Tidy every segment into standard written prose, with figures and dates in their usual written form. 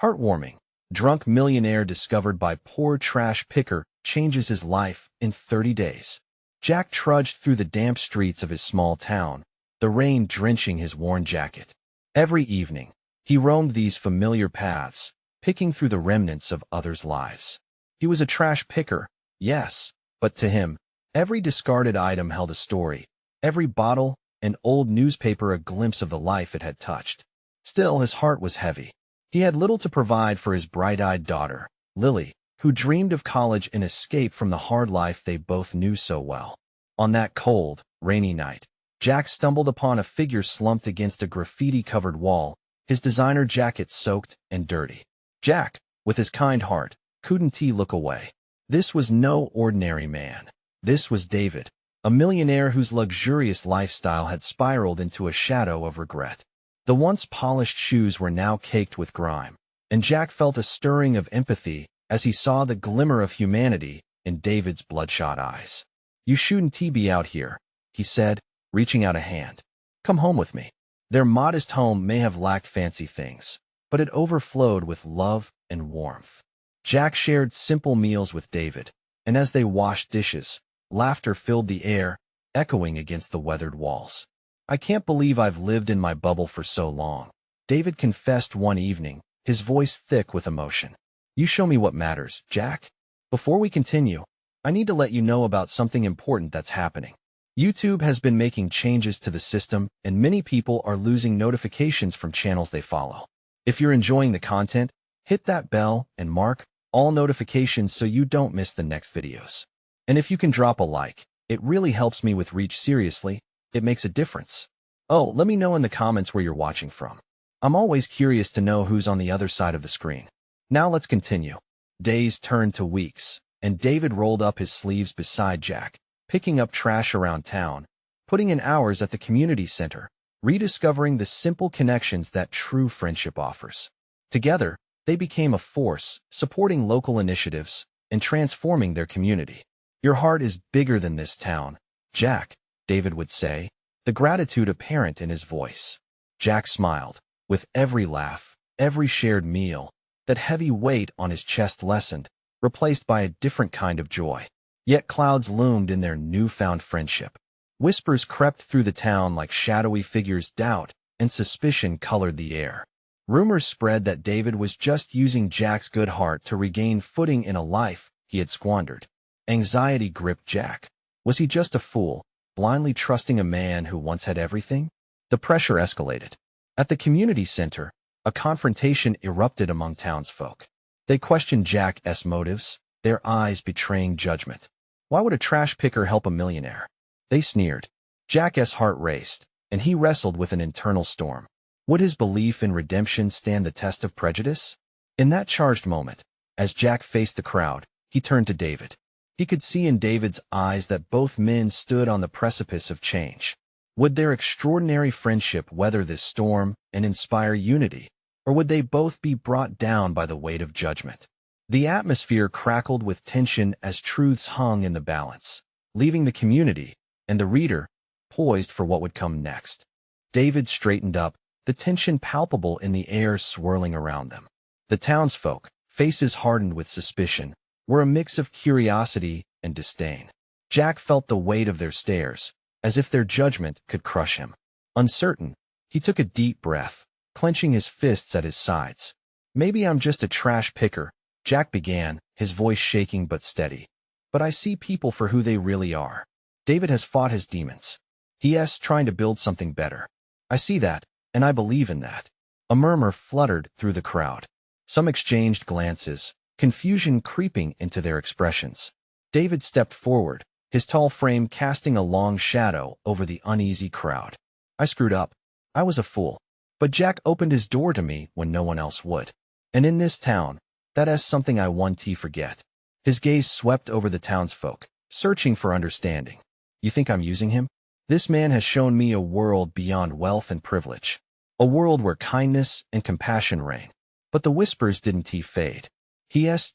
Heartwarming. Drunk millionaire discovered by poor trash picker changes his life in 30 days. Jack trudged through the damp streets of his small town, the rain drenching his worn jacket. Every evening, he roamed these familiar paths, picking through the remnants of others' lives. He was a trash picker, yes, but to him, every discarded item held a story, every bottle and old newspaper a glimpse of the life it had touched. Still, his heart was heavy. He had little to provide for his bright-eyed daughter, Lily, who dreamed of college and escape from the hard life they both knew so well. On that cold, rainy night, Jack stumbled upon a figure slumped against a graffiti-covered wall, his designer jacket soaked and dirty. Jack, with his kind heart, couldn't look away. This was no ordinary man. This was David, a millionaire whose luxurious lifestyle had spiraled into a shadow of regret. The once polished shoes were now caked with grime, and Jack felt a stirring of empathy as he saw the glimmer of humanity in David's bloodshot eyes. "You shouldn't be out here," he said, reaching out a hand. "Come home with me." Their modest home may have lacked fancy things, but it overflowed with love and warmth. Jack shared simple meals with David, and as they washed dishes, laughter filled the air, echoing against the weathered walls. "I can't believe I've lived in my bubble for so long," David confessed one evening, his voice thick with emotion. "You show me what matters, Jack." Before we continue, I need to let you know about something important that's happening. YouTube has been making changes to the system, and many people are losing notifications from channels they follow. If you're enjoying the content, hit that bell and mark all notifications so you don't miss the next videos. And if you can drop a like, it really helps me with reach. Seriously, it makes a difference. Oh, let me know in the comments where you're watching from. I'm always curious to know who's on the other side of the screen. Now let's continue. Days turned to weeks, and David rolled up his sleeves beside Jack, picking up trash around town, putting in hours at the community center, rediscovering the simple connections that true friendship offers. Together, they became a force, supporting local initiatives and transforming their community. "Your heart is bigger than this town, Jack," David would say, the gratitude apparent in his voice. Jack smiled. With every laugh, every shared meal, that heavy weight on his chest lessened, replaced by a different kind of joy. Yet clouds loomed in their newfound friendship. Whispers crept through the town like shadowy figures. Doubt and suspicion colored the air. Rumors spread that David was just using Jack's good heart to regain footing in a life he had squandered. Anxiety gripped Jack. Was he just a fool, blindly trusting a man who once had everything? The pressure escalated. At the community center, a confrontation erupted among townsfolk. They questioned Jack's motives, their eyes betraying judgment. Why would a trash picker help a millionaire? They sneered. Jack's heart raced, and he wrestled with an internal storm. Would his belief in redemption stand the test of prejudice? In that charged moment, as Jack faced the crowd, he turned to David. He could see in David's eyes that both men stood on the precipice of change. Would their extraordinary friendship weather this storm and inspire unity, or would they both be brought down by the weight of judgment? The atmosphere crackled with tension as truths hung in the balance, leaving the community and the reader poised for what would come next. David straightened up, the tension palpable in the air swirling around them. The townsfolk, faces hardened with suspicion, were a mix of curiosity and disdain. Jack felt the weight of their stares, as if their judgment could crush him. Uncertain, he took a deep breath, clenching his fists at his sides. "Maybe I'm just a trash picker," Jack began, his voice shaking but steady. "But I see people for who they really are. David has fought his demons. He's trying to build something better. I see that, and I believe in that." A murmur fluttered through the crowd. Some exchanged glances, confusion creeping into their expressions. David stepped forward, his tall frame casting a long shadow over the uneasy crowd. "I screwed up. I was a fool. But Jack opened his door to me when no one else would. And in this town, that's something I won't forget." His gaze swept over the townsfolk, searching for understanding. "You think I'm using him? This man has shown me a world beyond wealth and privilege. A world where kindness and compassion reign." But the whispers didn't fade.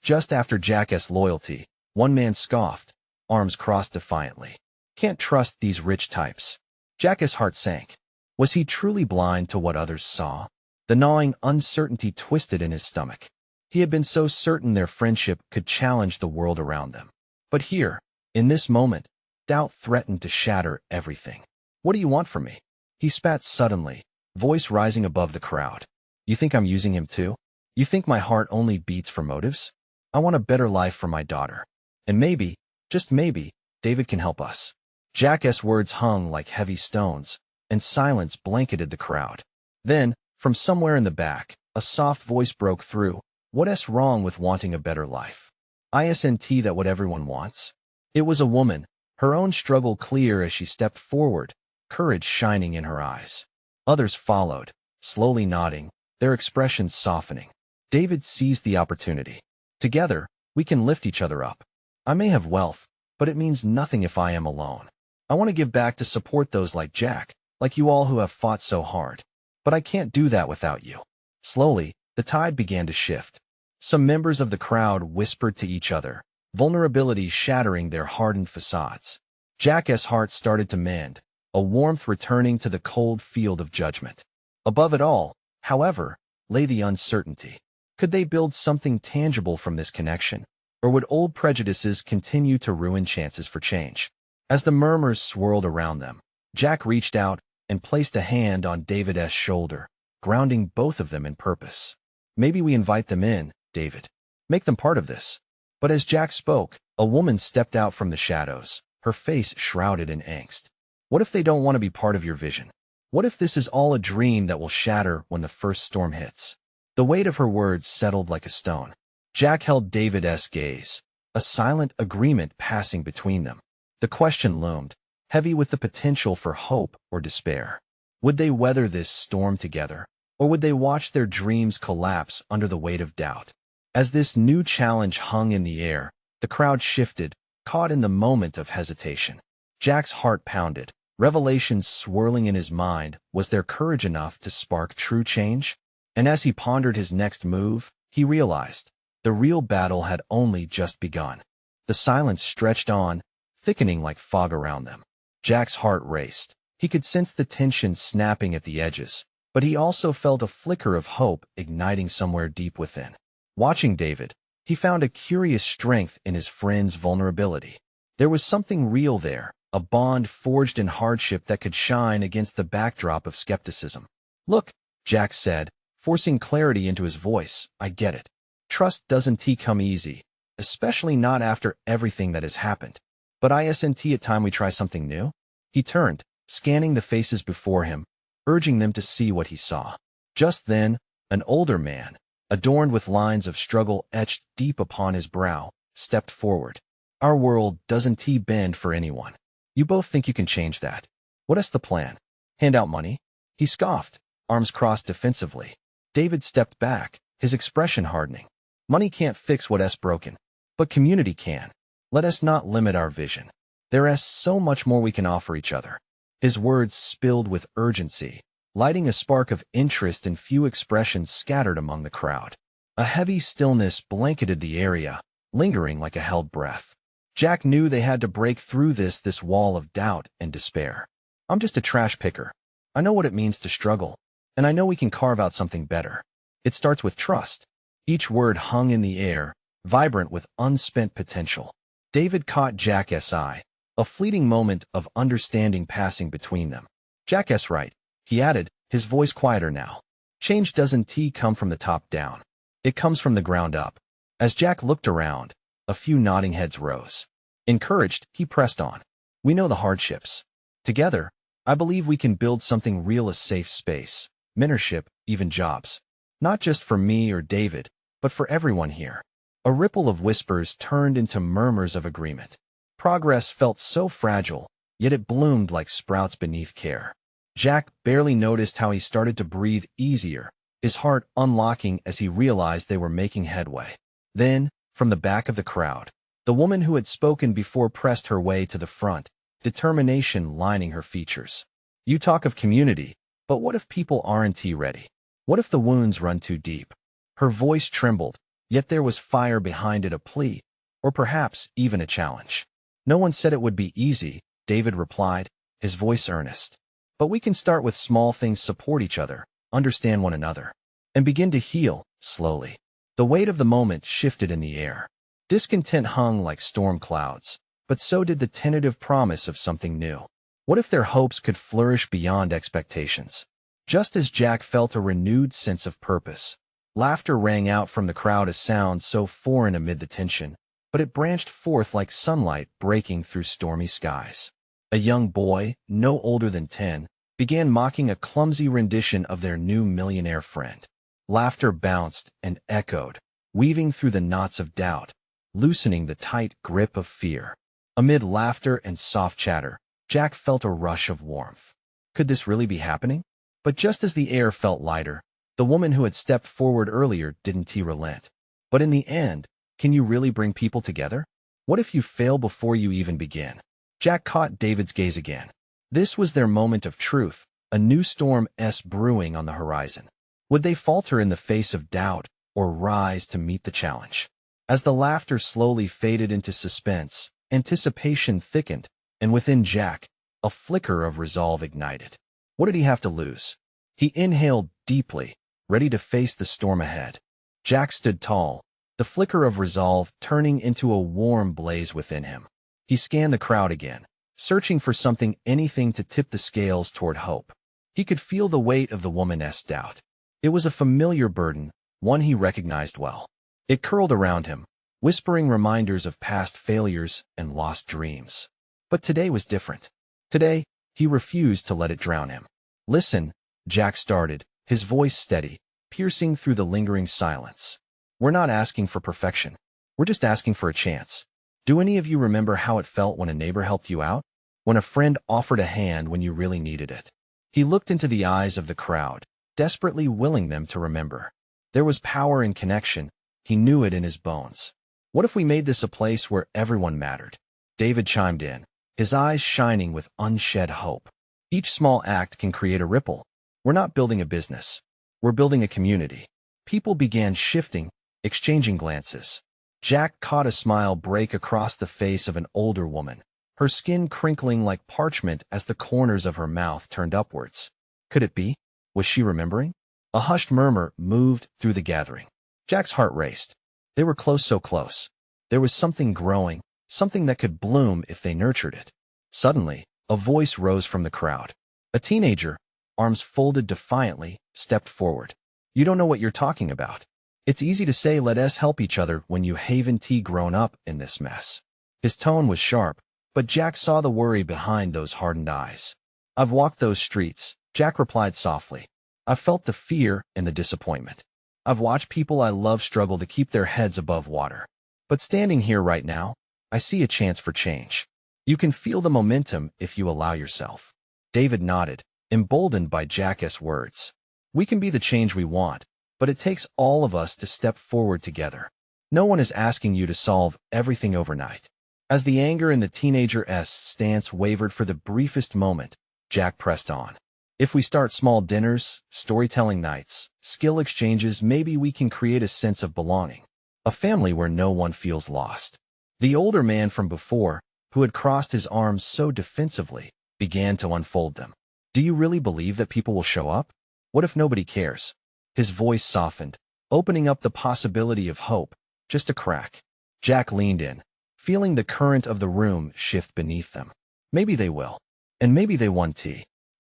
Just after Jack's loyalty, one man scoffed, arms crossed defiantly. "Can't trust these rich types." Jack's heart sank. Was he truly blind to what others saw? The gnawing uncertainty twisted in his stomach. He had been so certain their friendship could challenge the world around them. But here, in this moment, doubt threatened to shatter everything. "What do you want from me?" He spat suddenly, voice rising above the crowd. "You think I'm using him too? You think my heart only beats for motives? I want a better life for my daughter. And maybe, just maybe, David can help us." Jack's words hung like heavy stones, and silence blanketed the crowd. Then, from somewhere in the back, a soft voice broke through. "What's wrong with wanting a better life? Isn't that what everyone wants?" It was a woman, her own struggle clear as she stepped forward, courage shining in her eyes. Others followed, slowly nodding, their expressions softening. David seized the opportunity. "Together, we can lift each other up. I may have wealth, but it means nothing if I am alone. I want to give back to support those like Jack, like you all who have fought so hard. But I can't do that without you." Slowly, the tide began to shift. Some members of the crowd whispered to each other, vulnerability shattering their hardened facades. Jack's heart started to mend, a warmth returning to the cold field of judgment. Above it all, however, lay the uncertainty. Could they build something tangible from this connection? Or would old prejudices continue to ruin chances for change? As the murmurs swirled around them, Jack reached out and placed a hand on David's shoulder, grounding both of them in purpose. "Maybe we invite them in, David. Make them part of this." But as Jack spoke, a woman stepped out from the shadows, her face shrouded in angst. "What if they don't want to be part of your vision? What if this is all a dream that will shatter when the first storm hits?" The weight of her words settled like a stone. Jack held David's gaze, a silent agreement passing between them. The question loomed, heavy with the potential for hope or despair. Would they weather this storm together, or would they watch their dreams collapse under the weight of doubt? As this new challenge hung in the air, the crowd shifted, caught in the moment of hesitation. Jack's heart pounded, revelations swirling in his mind. Was there courage enough to spark true change? And as he pondered his next move, he realized the real battle had only just begun. The silence stretched on, thickening like fog around them. Jack's heart raced. He could sense the tension snapping at the edges, but he also felt a flicker of hope igniting somewhere deep within. Watching David, he found a curious strength in his friend's vulnerability. There was something real there, a bond forged in hardship that could shine against the backdrop of skepticism. "Look," Jack said, forcing clarity into his voice, "I get it. Trust doesn't come easy, especially not after everything that has happened. But isn't it time we try something new?" He turned, scanning the faces before him, urging them to see what he saw. Just then, an older man, adorned with lines of struggle etched deep upon his brow, stepped forward. "Our world doesn't bend for anyone. You both think you can change that. What's the plan? Hand out money?" He scoffed, arms crossed defensively. David stepped back, his expression hardening. "Money can't fix what's broken, but community can. Let us not limit our vision. There's so much more we can offer each other." His words spilled with urgency, lighting a spark of interest in few expressions scattered among the crowd. A heavy stillness blanketed the area, lingering like a held breath. Jack knew they had to break through this wall of doubt and despair. "I'm just a trash picker. I know what it means to struggle, and I know we can carve out something better. It starts with trust." Each word hung in the air, vibrant with unspent potential. David caught Jack's eye, a fleeting moment of understanding passing between them. "Jack's right," he added, his voice quieter now. "Change doesn't come from the top down. It comes from the ground up." As Jack looked around, a few nodding heads rose. Encouraged, he pressed on. "We know the hardships. Together, I believe we can build something real, a safe space, mentorship, even jobs. Not just for me or David, but for everyone here." A ripple of whispers turned into murmurs of agreement. Progress felt so fragile, yet it bloomed like sprouts beneath care. Jack barely noticed how he started to breathe easier, his heart unlocking as he realized they were making headway. Then, from the back of the crowd, the woman who had spoken before pressed her way to the front, determination lining her features. "You talk of community, but what if people aren't ready? What if the wounds run too deep?" Her voice trembled, yet there was fire behind it, a plea, or perhaps even a challenge. "No one said it would be easy," David replied, his voice earnest. "But we can start with small things, support each other, understand one another. and begin to heal, slowly. The weight of the moment shifted in the air. Discontent hung like storm clouds, but so did the tentative promise of something new. What if their hopes could flourish beyond expectations? Just as Jack felt a renewed sense of purpose, laughter rang out from the crowd, a sound so foreign amid the tension, but it branched forth like sunlight breaking through stormy skies. A young boy, no older than 10, began mocking a clumsy rendition of their new millionaire friend. Laughter bounced and echoed, weaving through the knots of doubt, loosening the tight grip of fear. Amid laughter and soft chatter, Jack felt a rush of warmth. Could this really be happening? But just as the air felt lighter, the woman who had stepped forward earlier didn't relent. But in the end, can you really bring people together? What if you fail before you even begin? Jack caught David's gaze again. This was their moment of truth, a new storm brewing on the horizon. Would they falter in the face of doubt, or rise to meet the challenge? As the laughter slowly faded into suspense, anticipation thickened, and within Jack, a flicker of resolve ignited. What did he have to lose? He inhaled deeply, ready to face the storm ahead. Jack stood tall, the flicker of resolve turning into a warm blaze within him. He scanned the crowd again, searching for something, anything to tip the scales toward hope. He could feel the weight of the woman's doubt. It was a familiar burden, one he recognized well. It curled around him, whispering reminders of past failures and lost dreams. But today was different. Today, he refused to let it drown him. Listen, Jack started, his voice steady, piercing through the lingering silence. We're not asking for perfection. We're just asking for a chance. Do any of you remember how it felt when a neighbor helped you out? When a friend offered a hand when you really needed it? He looked into the eyes of the crowd, desperately willing them to remember. There was power in connection. He knew it in his bones. What if we made this a place where everyone mattered? David chimed in, his eyes shining with unshed hope. Each small act can create a ripple. We're not building a business. We're building a community. People began shifting, exchanging glances. Jack caught a smile break across the face of an older woman, her skin crinkling like parchment as the corners of her mouth turned upwards. Could it be? Was she remembering? A hushed murmur moved through the gathering. Jack's heart raced. They were close, so close. There was something growing, something that could bloom if they nurtured it. Suddenly, a voice rose from the crowd. A teenager, arms folded defiantly, stepped forward. You don't know what you're talking about. It's easy to say let us help each other when you haven't grown up in this mess. His tone was sharp, but Jack saw the worry behind those hardened eyes. I've walked those streets, Jack replied softly. I've felt the fear and the disappointment. I've watched people I love struggle to keep their heads above water. But standing here right now, I see a chance for change. You can feel the momentum if you allow yourself. David nodded, emboldened by Jack's words. We can be the change we want, but it takes all of us to step forward together. No one is asking you to solve everything overnight. As the anger in the teenager's stance wavered for the briefest moment, Jack pressed on. If we start small dinners, storytelling nights, skill exchanges, maybe we can create a sense of belonging. A family where no one feels lost. The older man from before, who had crossed his arms so defensively, began to unfold them. Do you really believe that people will show up? What if nobody cares? His voice softened, opening up the possibility of hope, just a crack. Jack leaned in, feeling the current of the room shift beneath them. Maybe they will, and maybe they won't.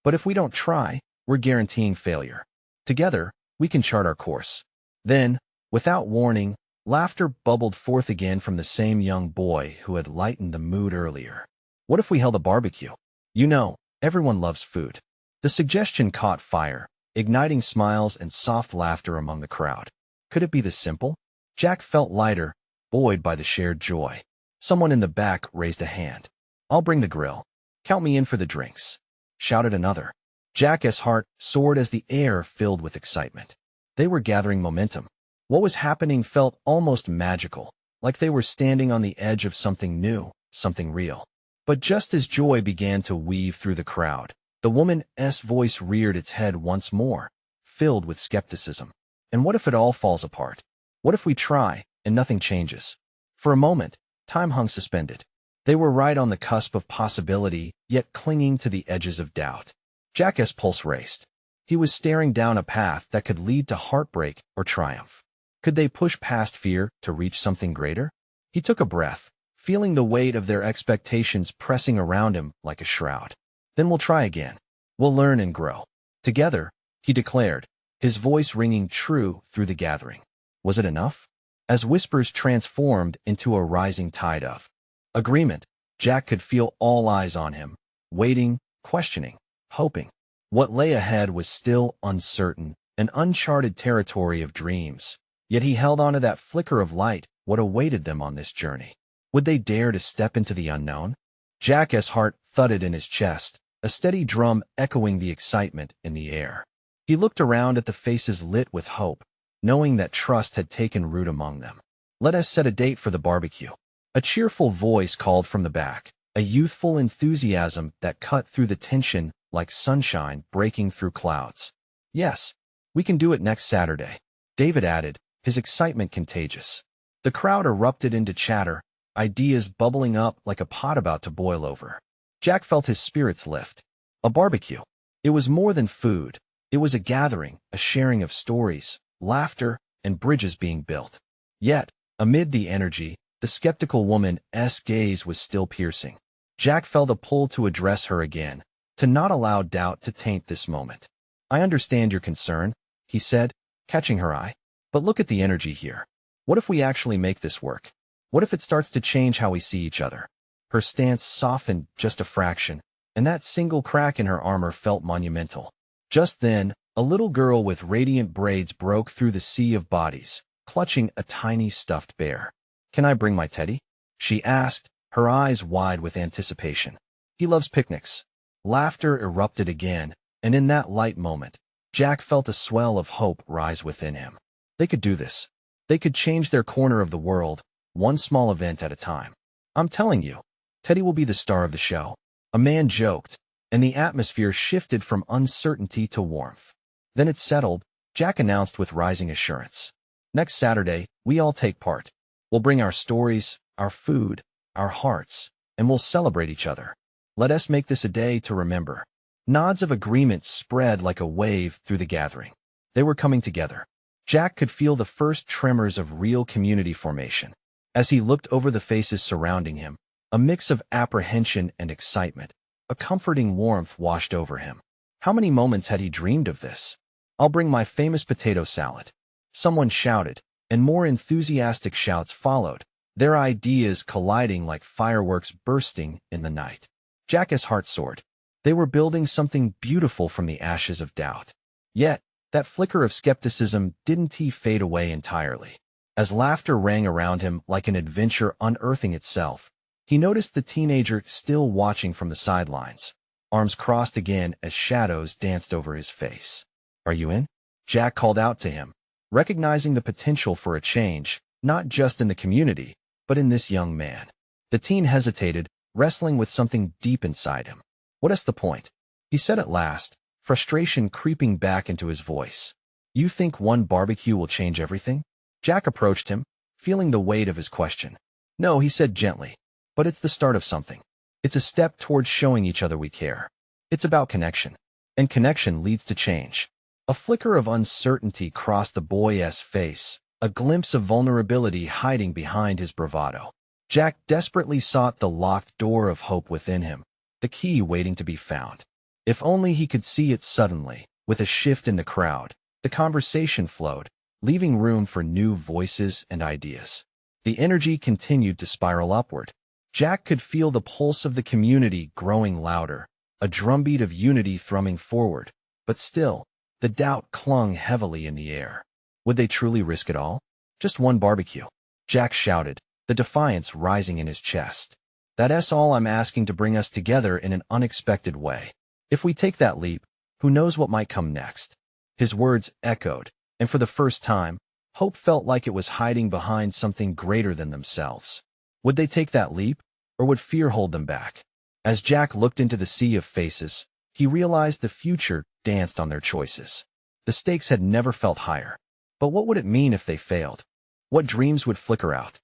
But if we don't try, we're guaranteeing failure. Together, we can chart our course. Then, without warning, laughter bubbled forth again from the same young boy who had lightened the mood earlier. What if we held a barbecue? You know, everyone loves food. The suggestion caught fire, igniting smiles and soft laughter among the crowd. Could it be this simple? Jack felt lighter, buoyed by the shared joy. Someone in the back raised a hand. I'll bring the grill. Count me in for the drinks, shouted another. Jack's heart soared as the air filled with excitement. They were gathering momentum. What was happening felt almost magical, like they were standing on the edge of something new, something real. But just as joy began to weave through the crowd, the woman's voice reared its head once more, filled with skepticism. And what if it all falls apart? What if we try, and nothing changes? For a moment, time hung suspended. They were right on the cusp of possibility, yet clinging to the edges of doubt. Jack's pulse raced. He was staring down a path that could lead to heartbreak or triumph. Could they push past fear to reach something greater? He took a breath, feeling the weight of their expectations pressing around him like a shroud. Then we'll try again. We'll learn and grow. Together, he declared, his voice ringing true through the gathering. Was it enough? As whispers transformed into a rising tide of agreement, Jack could feel all eyes on him, waiting, questioning, hoping. What lay ahead was still uncertain, an uncharted territory of dreams. Yet he held on to that flicker of light, what awaited them on this journey. Would they dare to step into the unknown? Jack's heart thudded in his chest, a steady drum echoing the excitement in the air. He looked around at the faces lit with hope, knowing that trust had taken root among them. Let us set a date for the barbecue. A cheerful voice called from the back, a youthful enthusiasm that cut through the tension like sunshine breaking through clouds. Yes, we can do it next Saturday, David added, his excitement contagious. The crowd erupted into chatter, ideas bubbling up like a pot about to boil over. Jack felt his spirits lift. A barbecue. It was more than food. It was a gathering, a sharing of stories, laughter, and bridges being built. Yet, amid the energy, the skeptical woman's gaze was still piercing. Jack felt a pull to address her again, to not allow doubt to taint this moment. I understand your concern, he said, catching her eye. But look at the energy here. What if we actually make this work? What if it starts to change how we see each other? Her stance softened just a fraction, and that single crack in her armor felt monumental. Just then, a little girl with radiant braids broke through the sea of bodies, clutching a tiny stuffed bear. Can I bring my teddy? She asked, her eyes wide with anticipation. He loves picnics. Laughter erupted again, and in that light moment, Jack felt a swell of hope rise within him. They could do this. They could change their corner of the world, one small event at a time. I'm telling you, Teddy will be the star of the show. A man joked, and the atmosphere shifted from uncertainty to warmth. Then it settled, Jack announced with rising assurance. Next Saturday, we all take part. We'll bring our stories, our food, our hearts, and we'll celebrate each other. Let us make this a day to remember. Nods of agreement spread like a wave through the gathering. They were coming together. Jack could feel the first tremors of real community formation. As he looked over the faces surrounding him, a mix of apprehension and excitement, a comforting warmth washed over him. How many moments had he dreamed of this? I'll bring my famous potato salad. Someone shouted, and more enthusiastic shouts followed, their ideas colliding like fireworks bursting in the night. Jack's heart soared. They were building something beautiful from the ashes of doubt. Yet, that flicker of skepticism didn't fade away entirely. As laughter rang around him like an adventure unearthing itself, he noticed the teenager still watching from the sidelines, arms crossed again as shadows danced over his face. Are you in? Jack called out to him, recognizing the potential for a change, not just in the community, but in this young man. The teen hesitated, wrestling with something deep inside him. What is the point? He said at last, frustration creeping back into his voice. You think one barbecue will change everything? Jack approached him, feeling the weight of his question. No, he said gently, but it's the start of something. It's a step towards showing each other we care. It's about connection, and connection leads to change. A flicker of uncertainty crossed the boy's face, a glimpse of vulnerability hiding behind his bravado. Jack desperately sought the locked door of hope within him, the key waiting to be found. If only he could see it suddenly, with a shift in the crowd, the conversation flowed, leaving room for new voices and ideas. The energy continued to spiral upward. Jack could feel the pulse of the community growing louder, a drumbeat of unity thrumming forward, but still, the doubt clung heavily in the air. Would they truly risk it all? Just one barbecue. Jack shouted, the defiance rising in his chest. That's all I'm asking, to bring us together in an unexpected way. If we take that leap, who knows what might come next? His words echoed, and for the first time, hope felt like it was hiding behind something greater than themselves. Would they take that leap, or would fear hold them back? As Jack looked into the sea of faces, he realized the future danced on their choices. The stakes had never felt higher. But what would it mean if they failed? What dreams would flicker out?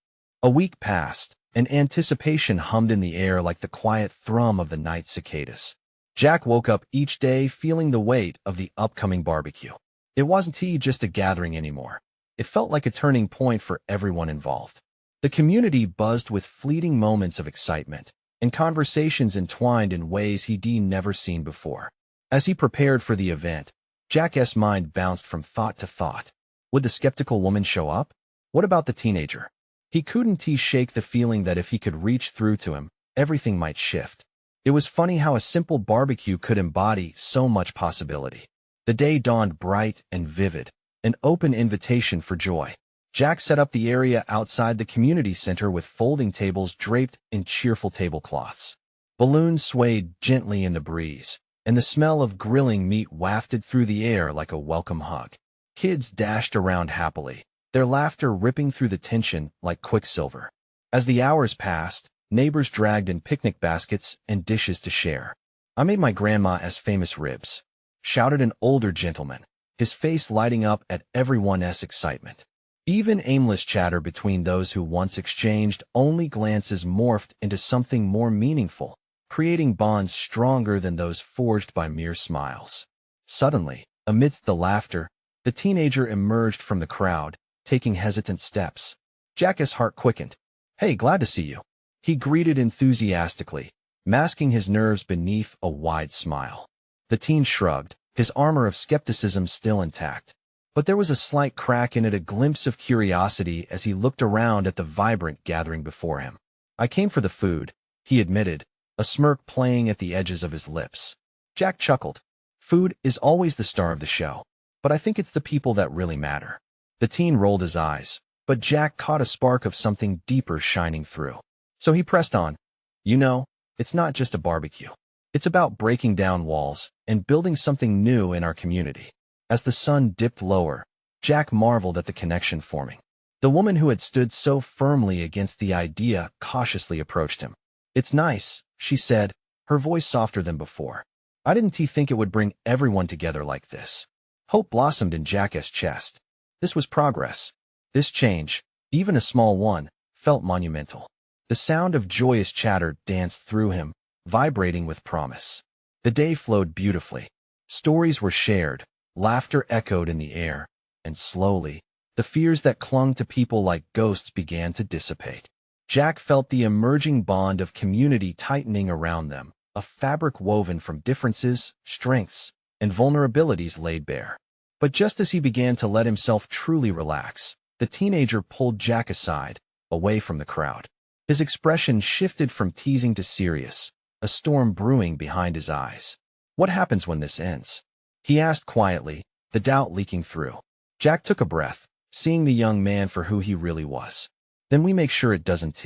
A week passed, and anticipation hummed in the air like the quiet thrum of the night cicadas. Jack woke up each day feeling the weight of the upcoming barbecue. It wasn't just a gathering anymore. It felt like a turning point for everyone involved. The community buzzed with fleeting moments of excitement, and conversations entwined in ways he'd never seen before. As he prepared for the event, Jack's mind bounced from thought to thought. Would the skeptical woman show up? What about the teenager? He couldn't shake the feeling that if he could reach through to him, everything might shift. It was funny how a simple barbecue could embody so much possibility. The day dawned bright and vivid, an open invitation for joy. Jack set up the area outside the community center with folding tables draped in cheerful tablecloths. Balloons swayed gently in the breeze, and the smell of grilling meat wafted through the air like a welcome hug. Kids dashed around happily, their laughter ripping through the tension like quicksilver. As the hours passed, neighbors dragged in picnic baskets and dishes to share. "I made my grandma's famous ribs," shouted an older gentleman, his face lighting up at everyone's excitement. Even aimless chatter between those who once exchanged only glances morphed into something more meaningful, creating bonds stronger than those forged by mere smiles. Suddenly, amidst the laughter, the teenager emerged from the crowd, taking hesitant steps. Jack's heart quickened. "Hey, glad to see you," he greeted enthusiastically, masking his nerves beneath a wide smile. The teen shrugged, his armor of skepticism still intact. But there was a slight crack in it, a glimpse of curiosity as he looked around at the vibrant gathering before him. "I came for the food," he admitted, a smirk playing at the edges of his lips. Jack chuckled. "Food is always the star of the show, but I think it's the people that really matter." The teen rolled his eyes, but Jack caught a spark of something deeper shining through. So he pressed on. "You know, it's not just a barbecue. It's about breaking down walls and building something new in our community." As the sun dipped lower, Jack marveled at the connection forming. The woman who had stood so firmly against the idea cautiously approached him. "It's nice," she said, her voice softer than before. "I didn't think it would bring everyone together like this." Hope blossomed in Jack's chest. This was progress. This change, even a small one, felt monumental. The sound of joyous chatter danced through him, vibrating with promise. The day flowed beautifully. Stories were shared, laughter echoed in the air, and slowly, the fears that clung to people like ghosts began to dissipate. Jack felt the emerging bond of community tightening around them, a fabric woven from differences, strengths, and vulnerabilities laid bare. But just as he began to let himself truly relax, the teenager pulled Jack aside, away from the crowd. His expression shifted from teasing to serious, a storm brewing behind his eyes. "What happens when this ends?" he asked quietly, the doubt leaking through. Jack took a breath, seeing the young man for who he really was. "Then we make sure it doesn't.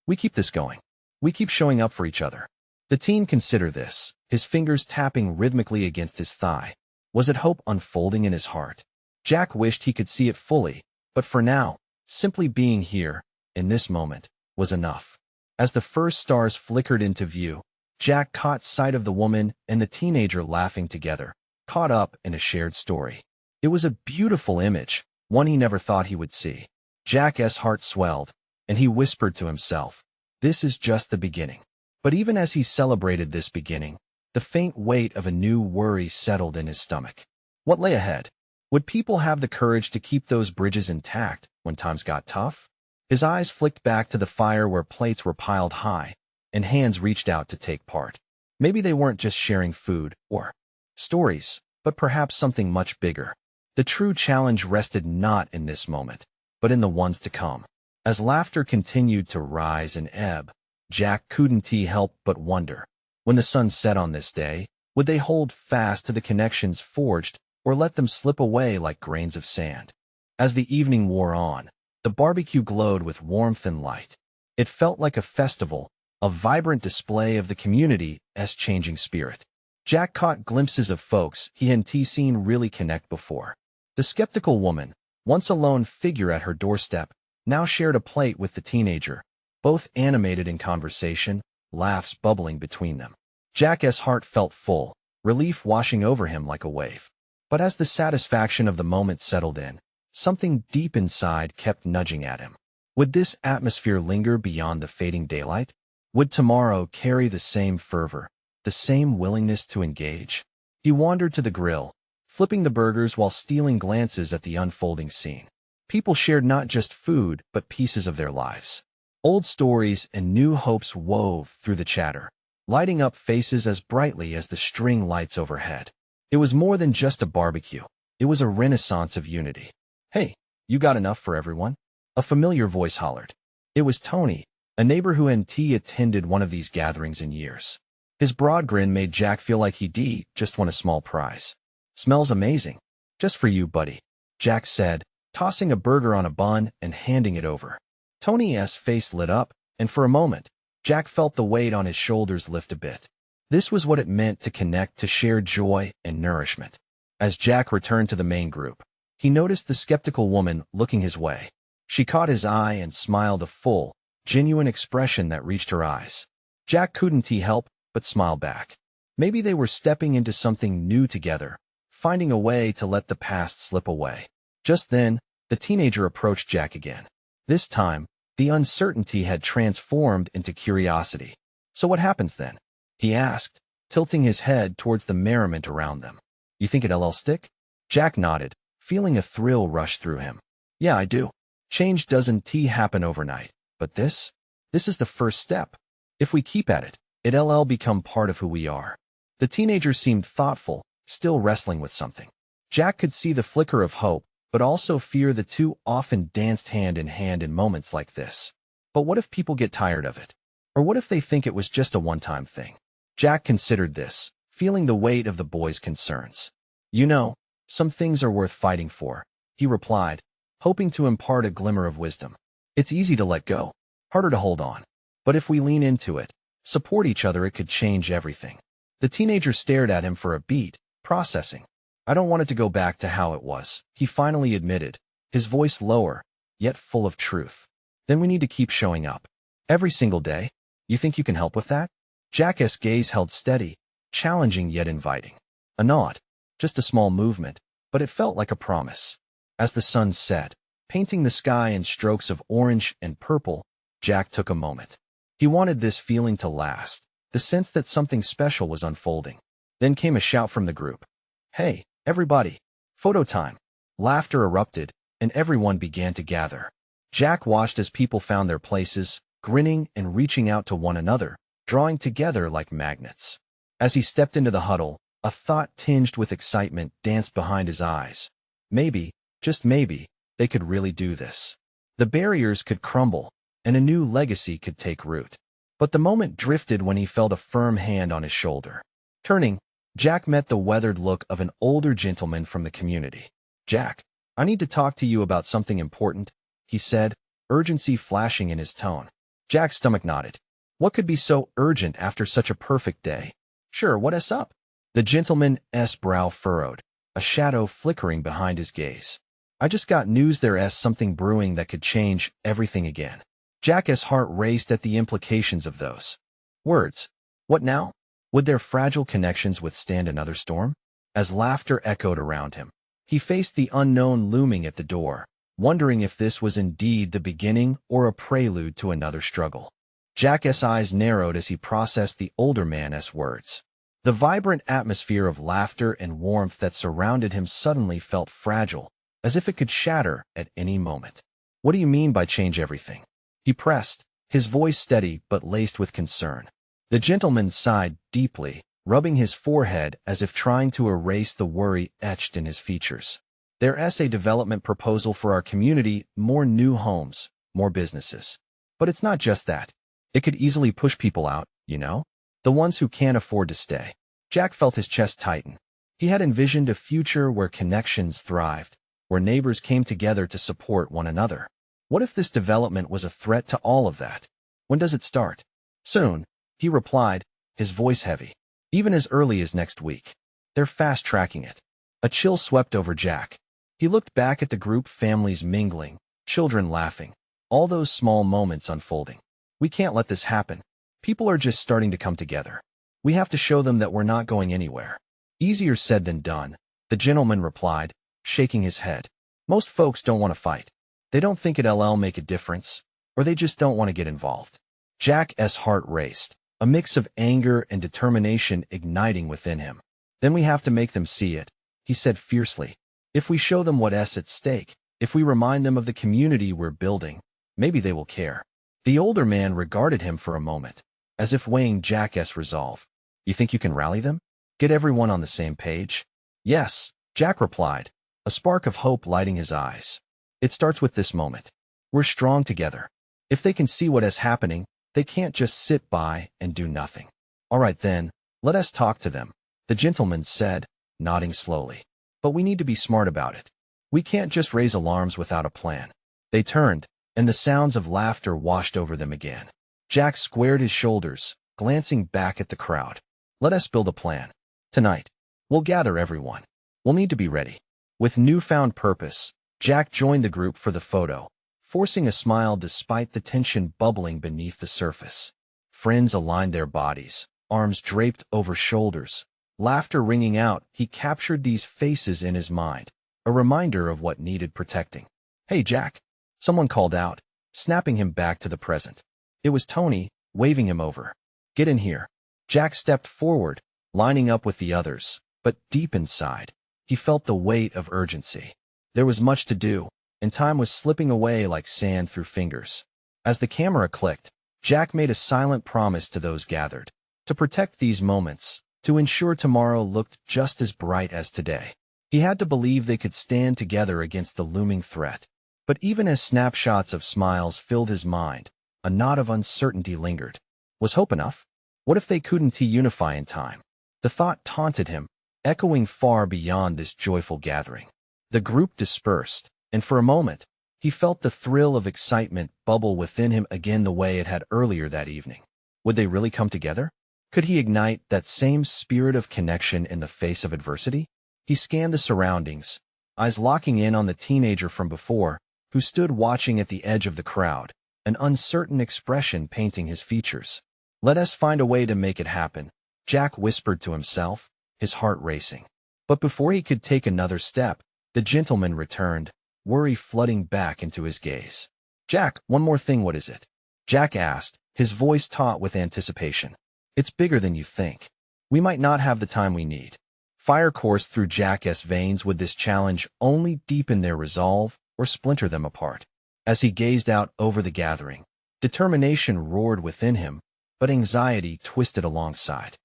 We keep this going. We keep showing up for each other." The teen considered this, his fingers tapping rhythmically against his thigh. Was it hope unfolding in his heart? Jack wished he could see it fully, but for now, simply being here, in this moment, was enough. As the first stars flickered into view, Jack caught sight of the woman and the teenager laughing together, caught up in a shared story. It was a beautiful image, one he never thought he would see. Jack's heart swelled, and he whispered to himself, "This is just the beginning." But even as he celebrated this beginning, the faint weight of a new worry settled in his stomach. What lay ahead? Would people have the courage to keep those bridges intact when times got tough? His eyes flicked back to the fire where plates were piled high, and hands reached out to take part. Maybe they weren't just sharing food or stories, but perhaps something much bigger. The true challenge rested not in this moment, but in the ones to come. As laughter continued to rise and ebb, Jack couldn't help but wonder, when the sun set on this day, would they hold fast to the connections forged or let them slip away like grains of sand? As the evening wore on, the barbecue glowed with warmth and light. It felt like a festival, a vibrant display of the community's changing spirit. Jack caught glimpses of folks he hadn't seen really connect before. The skeptical woman, once a lone figure at her doorstep, now shared a plate with the teenager, both animated in conversation, laughs bubbling between them. Jack's heart felt full, relief washing over him like a wave. But as the satisfaction of the moment settled in, something deep inside kept nudging at him. Would this atmosphere linger beyond the fading daylight? Would tomorrow carry the same fervor, the same willingness to engage. He wandered to the grill, flipping the burgers while stealing glances at the unfolding scene. People shared not just food, but pieces of their lives. Old stories and new hopes wove through the chatter, lighting up faces as brightly as the string lights overhead. It was more than just a barbecue. It was a renaissance of unity. "Hey, you got enough for everyone?" A familiar voice hollered. It was Tony, a neighbor who hadn't attended one of these gatherings in years. His broad grin made Jack feel like he'd just won a small prize. "Smells amazing. Just for you, buddy," Jack said, tossing a burger on a bun and handing it over. Tony's face lit up, and for a moment, Jack felt the weight on his shoulders lift a bit. This was what it meant to connect, to share joy and nourishment. As Jack returned to the main group, he noticed the skeptical woman looking his way. She caught his eye and smiled, a full, genuine expression that reached her eyes. Jack couldn't help but smile back. Maybe they were stepping into something new together, finding a way to let the past slip away. Just then, the teenager approached Jack again. This time, the uncertainty had transformed into curiosity. "So what happens then?" he asked, tilting his head towards the merriment around them. "You think it'll stick?" Jack nodded, feeling a thrill rush through him. "Yeah, I do. Change doesn't happen overnight, but this is the first step. If we keep at it, it'll become part of who we are." The teenager seemed thoughtful, still wrestling with something. Jack could see the flicker of hope, but also fear. The two often danced hand in hand in moments like this. But what if people get tired of it? Or what if they think it was just a one-time thing? Jack considered this, feeling the weight of the boy's concerns. "You know, some things are worth fighting for," he replied, hoping to impart a glimmer of wisdom. "It's easy to let go, harder to hold on. But if we lean into it, support each other, it could change everything." The teenager stared at him for a beat, processing. "I don't want it to go back to how it was," he finally admitted, his voice lower, yet full of truth. "Then we need to keep showing up. Every single day. You think you can help with that?" Jack's gaze held steady, challenging yet inviting. A nod, just a small movement, but it felt like a promise. As the sun set, painting the sky in strokes of orange and purple, Jack took a moment. He wanted this feeling to last, the sense that something special was unfolding. Then came a shout from the group. "Hey, everybody, photo time." Laughter erupted, and everyone began to gather. Jack watched as people found their places, grinning and reaching out to one another, drawing together like magnets. As he stepped into the huddle, a thought tinged with excitement danced behind his eyes. Maybe, just maybe, they could really do this. The barriers could crumble, and a new legacy could take root. But the moment drifted when he felt a firm hand on his shoulder. Turning, Jack met the weathered look of an older gentleman from the community. "Jack, I need to talk to you about something important," he said, urgency flashing in his tone. Jack's stomach nodded. What could be so urgent after such a perfect day? "Sure, what's up?" The gentleman's brow furrowed, a shadow flickering behind his gaze. "I just got news there's something brewing that could change everything again." Jack's heart raced at the implications of those words. What now? Would their fragile connections withstand another storm? As laughter echoed around him, he faced the unknown looming at the door, wondering if this was indeed the beginning or a prelude to another struggle. Jack's eyes narrowed as he processed the older man's words. The vibrant atmosphere of laughter and warmth that surrounded him suddenly felt fragile, as if it could shatter at any moment. "What do you mean by change everything?" he pressed, his voice steady but laced with concern. The gentleman sighed deeply, rubbing his forehead as if trying to erase the worry etched in his features. "There's a development proposal for our community, more new homes, more businesses. But it's not just that. It could easily push people out, you know? The ones who can't afford to stay." Jack felt his chest tighten. He had envisioned a future where connections thrived, where neighbors came together to support one another. What if this development was a threat to all of that? "When does it start?" "Soon," he replied, his voice heavy. "Even as early as next week. They're fast-tracking it." A chill swept over Jack. He looked back at the group, families mingling, children laughing, all those small moments unfolding. "We can't let this happen. People are just starting to come together. We have to show them that we're not going anywhere." "Easier said than done," the gentleman replied, shaking his head. "Most folks don't want to fight. They don't think it'll make a difference, or they just don't want to get involved." Jack's heart raced. a mix of anger and determination igniting within him. Then we have to make them see it, he said fiercely. If we show them what's at stake, if we remind them of the community we're building, maybe they will care. The older man regarded him for a moment, as if weighing Jack's resolve. You think you can rally them? Get everyone on the same page? Yes, Jack replied, a spark of hope lighting his eyes. It starts with this moment. We're strong together. If they can see what is happening, they can't just sit by and do nothing. All right then, let us talk to them, the gentleman said, nodding slowly. But we need to be smart about it. We can't just raise alarms without a plan. They turned, and the sounds of laughter washed over them again. Jack squared his shoulders, glancing back at the crowd. Let us build a plan. Tonight, we'll gather everyone. We'll need to be ready. With newfound purpose, Jack joined the group for the photo, forcing a smile despite the tension bubbling beneath the surface. Friends aligned their bodies, arms draped over shoulders, laughter ringing out. He captured these faces in his mind, a reminder of what needed protecting. Hey, Jack, someone called out, snapping him back to the present. It was Tony, waving him over. Get in here. Jack stepped forward, lining up with the others, but deep inside, he felt the weight of urgency. There was much to do, and time was slipping away like sand through fingers. As the camera clicked, Jack made a silent promise to those gathered, to protect these moments, to ensure tomorrow looked just as bright as today. He had to believe they could stand together against the looming threat. But even as snapshots of smiles filled his mind, a knot of uncertainty lingered. Was hope enough? What if they couldn't unify in time? The thought taunted him, echoing far beyond this joyful gathering. The group dispersed, and for a moment, he felt the thrill of excitement bubble within him again the way it had earlier that evening. Would they really come together? Could he ignite that same spirit of connection in the face of adversity? He scanned the surroundings, eyes locking in on the teenager from before, who stood watching at the edge of the crowd, an uncertain expression painting his features. Let us find a way to make it happen, Jack whispered to himself, his heart racing. But before he could take another step, the gentleman returned, worry flooding back into his gaze. Jack, one more thing, what is it? Jack asked, his voice taut with anticipation. It's bigger than you think. We might not have the time we need. Fire coursed through Jack's veins. Would this challenge only deepen their resolve or splinter them apart? As he gazed out over the gathering, determination roared within him, but anxiety twisted alongside.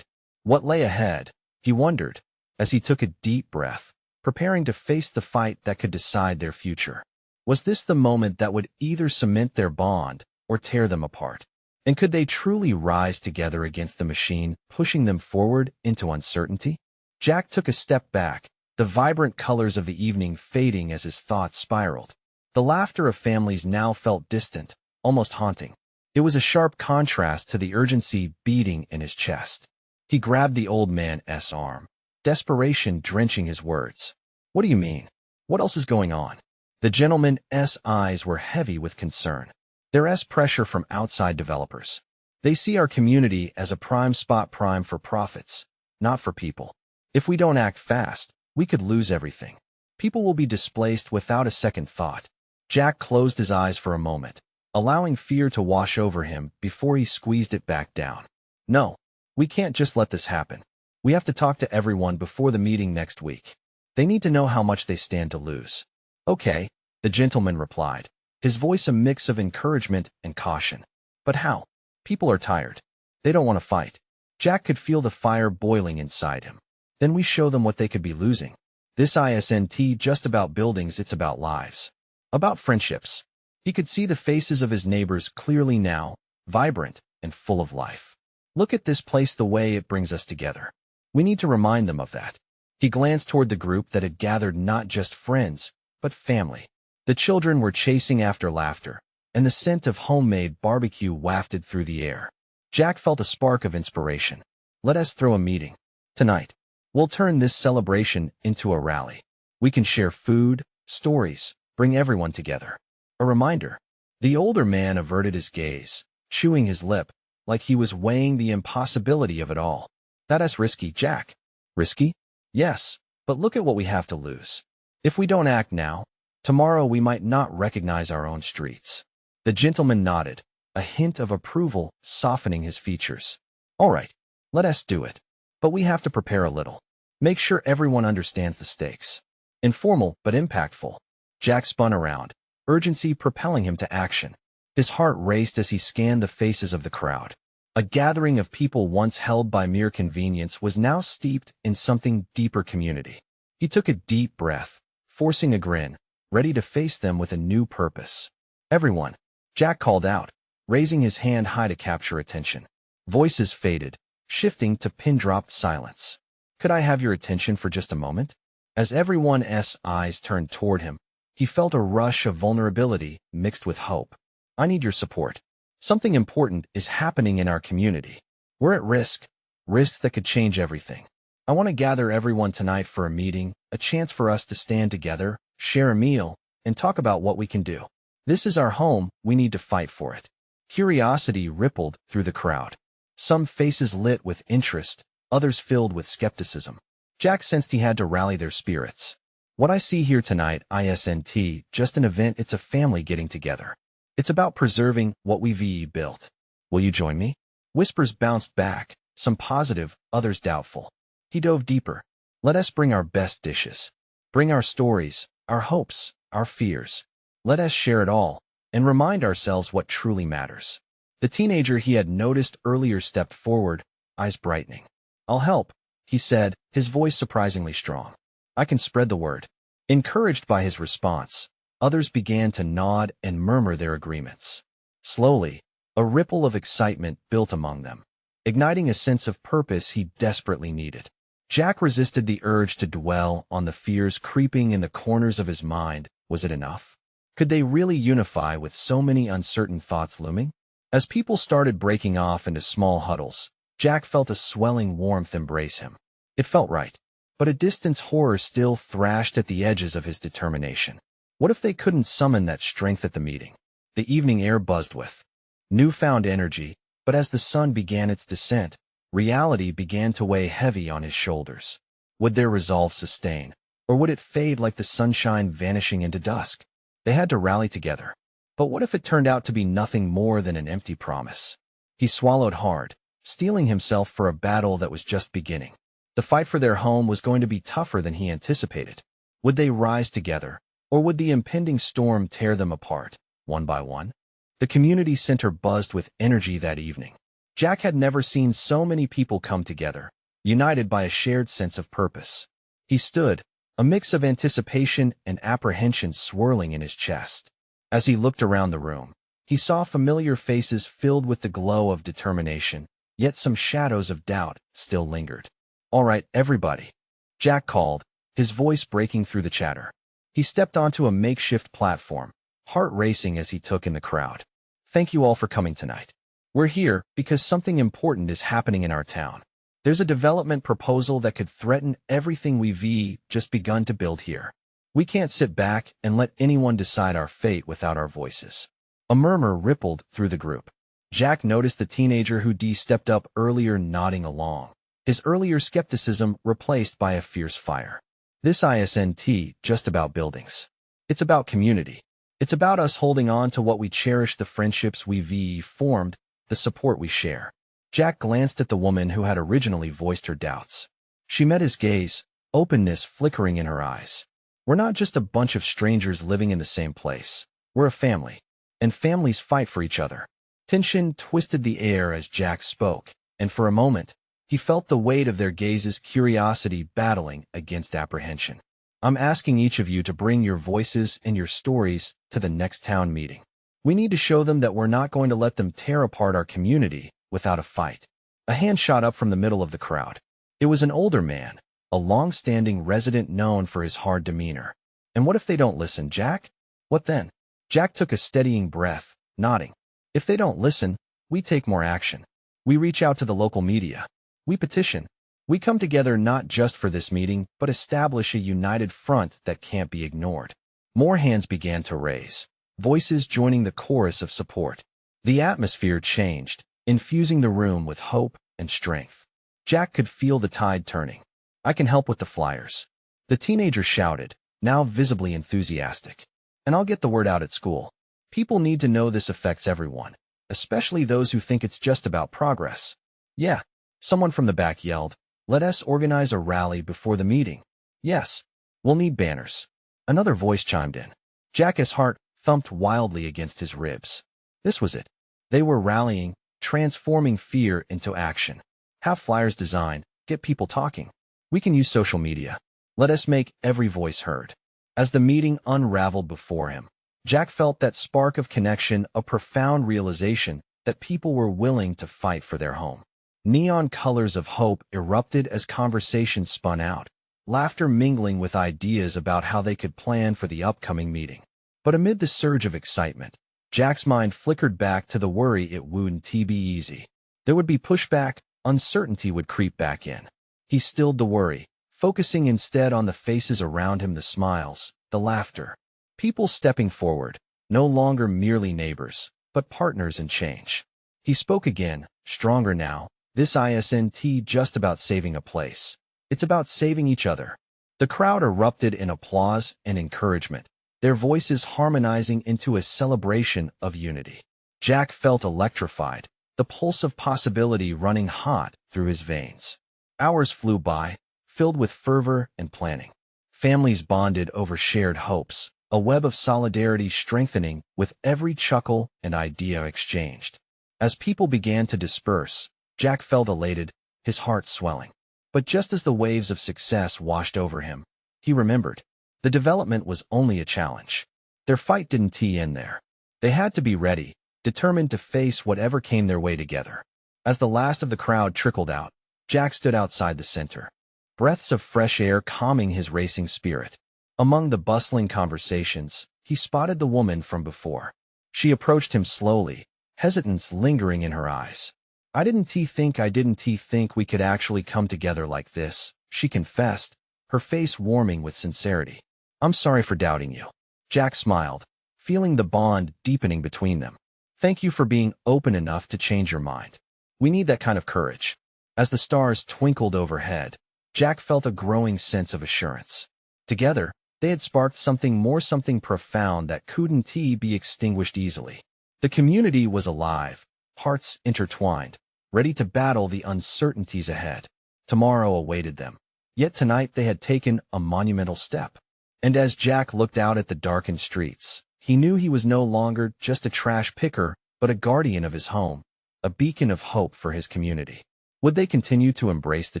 What lay ahead, he wondered, as he took a deep breath, preparing to face the fight that could decide their future. Was this the moment that would either cement their bond or tear them apart? And could they truly rise together against the machine, pushing them forward into uncertainty? Jack took a step back, the vibrant colors of the evening fading as his thoughts spiraled. The laughter of families now felt distant, almost haunting. It was a sharp contrast to the urgency beating in his chest. He grabbed the old man's arm, desperation drenching his words. What do you mean? What else is going on? The gentleman's eyes were heavy with concern. There's pressure from outside developers. They see our community as a prime spot, prime for profits, not for people. If we don't act fast, we could lose everything. People will be displaced without a second thought. Jack closed his eyes for a moment, allowing fear to wash over him before he squeezed it back down. No, we can't just let this happen. We have to talk to everyone before the meeting next week. They need to know how much they stand to lose. Okay, the gentleman replied, his voice a mix of encouragement and caution. But how? People are tired. They don't want to fight. Jack could feel the fire boiling inside him. Then we show them what they could be losing. This isn't just about buildings, it's about lives. About friendships. He could see the faces of his neighbors clearly now, vibrant and full of life. Look at this place, the way it brings us together. We need to remind them of that. He glanced toward the group that had gathered, not just friends, but family. The children were chasing after laughter, and the scent of homemade barbecue wafted through the air. Jack felt a spark of inspiration. Let us throw a meeting. Tonight, we'll turn this celebration into a rally. We can share food, stories, bring everyone together. A reminder. The older man averted his gaze, chewing his lip, like he was weighing the impossibility of it all. That's risky, Jack. Risky? Yes, but look at what we have to lose. If we don't act now, tomorrow we might not recognize our own streets. The gentleman nodded, a hint of approval softening his features. All right, let us do it. But we have to prepare a little. Make sure everyone understands the stakes. Informal but impactful. Jack spun around, urgency propelling him to action. His heart raced as he scanned the faces of the crowd. A gathering of people once held by mere convenience was now steeped in something deeper: community. He took a deep breath, forcing a grin, ready to face them with a new purpose. Everyone, Jack called out, raising his hand high to capture attention. Voices faded, shifting to pin-dropped silence. Could I have your attention for just a moment? As everyone's eyes turned toward him, he felt a rush of vulnerability mixed with hope. I need your support. Something important is happening in our community. We're at risk, risks that could change everything. I want to gather everyone tonight for a meeting, a chance for us to stand together, share a meal, and talk about what we can do. This is our home, we need to fight for it. Curiosity rippled through the crowd. Some faces lit with interest, others filled with skepticism. Jack sensed he had to rally their spirits. What I see here tonight isn't just an event, it's a family getting together. It's about preserving what we've built. Will you join me? Whispers bounced back, some positive, others doubtful. He dove deeper. Let us bring our best dishes. Bring our stories, our hopes, our fears. Let us share it all, and remind ourselves what truly matters. The teenager he had noticed earlier stepped forward, eyes brightening. I'll help, he said, his voice surprisingly strong. I can spread the word. Encouraged by his response, others began to nod and murmur their agreements. Slowly, a ripple of excitement built among them, igniting a sense of purpose he desperately needed. Jack resisted the urge to dwell on the fears creeping in the corners of his mind. Was it enough? Could they really unify with so many uncertain thoughts looming? As people started breaking off into small huddles, Jack felt a swelling warmth embrace him. It felt right, but a distant horror still thrashed at the edges of his determination. What if they couldn't summon that strength at the meeting? The evening air buzzed with newfound energy, but as the sun began its descent, reality began to weigh heavy on his shoulders. Would their resolve sustain, or would it fade like the sunshine vanishing into dusk? They had to rally together. But what if it turned out to be nothing more than an empty promise? He swallowed hard, steeling himself for a battle that was just beginning. The fight for their home was going to be tougher than he anticipated. Would they rise together, or would the impending storm tear them apart, one by one? The community center buzzed with energy that evening. Jack had never seen so many people come together, united by a shared sense of purpose. He stood, a mix of anticipation and apprehension swirling in his chest. As he looked around the room, he saw familiar faces filled with the glow of determination, yet some shadows of doubt still lingered. All right, everybody, Jack called, his voice breaking through the chatter. He stepped onto a makeshift platform, heart racing as he took in the crowd. Thank you all for coming tonight. We're here because something important is happening in our town. There's a development proposal that could threaten everything we've just begun to build here. We can't sit back and let anyone decide our fate without our voices. A murmur rippled through the group. Jack noticed the teenager who stepped up earlier nodding along, his earlier skepticism replaced by a fierce fire. This isn't just about buildings. It's about community. It's about us holding on to what we cherish, the friendships we've formed, the support we share. Jack glanced at the woman who had originally voiced her doubts. She met his gaze, openness flickering in her eyes. We're not just a bunch of strangers living in the same place. We're a family. And families fight for each other. Tension twisted the air as Jack spoke, and for a moment, he felt the weight of their gazes, curiosity battling against apprehension. I'm asking each of you to bring your voices and your stories to the next town meeting. We need to show them that we're not going to let them tear apart our community without a fight. A hand shot up from the middle of the crowd. It was an older man, a long-standing resident known for his hard demeanor. And what if they don't listen, Jack? What then? Jack took a steadying breath, nodding. If they don't listen, we take more action. We reach out to the local media. We petition. We come together not just for this meeting, but establish a united front that can't be ignored. More hands began to raise, voices joining the chorus of support. The atmosphere changed, infusing the room with hope and strength. Jack could feel the tide turning. I can help with the flyers. The teenager shouted, now visibly enthusiastic. And I'll get the word out at school. People need to know this affects everyone. especially those who think it's just about progress. Yeah, someone from the back yelled, "Let us organize a rally before the meeting." Yes, we'll need banners. Another voice chimed in. Jack's heart thumped wildly against his ribs. This was it. They were rallying, transforming fear into action. Have flyers designed, get people talking. We can use social media. Let us make every voice heard. As the meeting unraveled before him, Jack felt that spark of connection, a profound realization that people were willing to fight for their home. Neon colors of hope erupted as conversations spun out, laughter mingling with ideas about how they could plan for the upcoming meeting. But amid the surge of excitement, Jack's mind flickered back to the worry it wouldn't be easy. There would be pushback, uncertainty would creep back in. He stilled the worry, focusing instead on the faces around him, the smiles, the laughter. People stepping forward, no longer merely neighbors, but partners in change. He spoke again, stronger now. This isn't just about saving a place. It's about saving each other. The crowd erupted in applause and encouragement, their voices harmonizing into a celebration of unity. Jack felt electrified, the pulse of possibility running hot through his veins. Hours flew by, filled with fervor and planning. Families bonded over shared hopes, a web of solidarity strengthening with every chuckle and idea exchanged. As people began to disperse, Jack felt elated, his heart swelling. But just as the waves of success washed over him, he remembered. The development was only a challenge. Their fight didn't end there. They had to be ready, determined to face whatever came their way together. As the last of the crowd trickled out, Jack stood outside the center, breaths of fresh air calming his racing spirit. Among the bustling conversations, he spotted the woman from before. She approached him slowly, hesitance lingering in her eyes. I didn't think we could actually come together like this," she confessed, her face warming with sincerity. "I'm sorry for doubting you." Jack smiled, feeling the bond deepening between them. "Thank you for being open enough to change your mind. We need that kind of courage." As the stars twinkled overhead, Jack felt a growing sense of assurance. Together, they had sparked something profound that couldn't be extinguished easily. The community was alive, hearts intertwined, ready to battle the uncertainties ahead. Tomorrow awaited them. Yet tonight they had taken a monumental step. And as Jack looked out at the darkened streets, he knew he was no longer just a trash picker, but a guardian of his home, a beacon of hope for his community. Would they continue to embrace the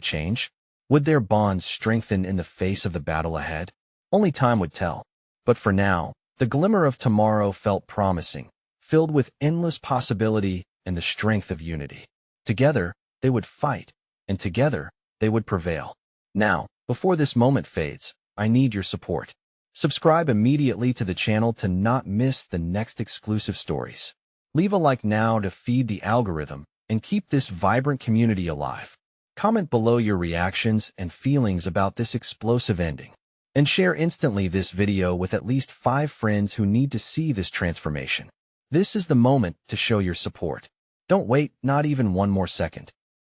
change? Would their bonds strengthen in the face of the battle ahead? Only time would tell. But for now, the glimmer of tomorrow felt promising, filled with endless possibility and the strength of unity. Together, they would fight, and together, they would prevail. Now, before this moment fades, I need your support. Subscribe immediately to the channel to not miss the next exclusive stories. Leave a like now to feed the algorithm and keep this vibrant community alive. Comment below your reactions and feelings about this explosive ending. And share instantly this video with at least 5 friends who need to see this transformation. This is the moment to show your support. Don't wait, not even one more second.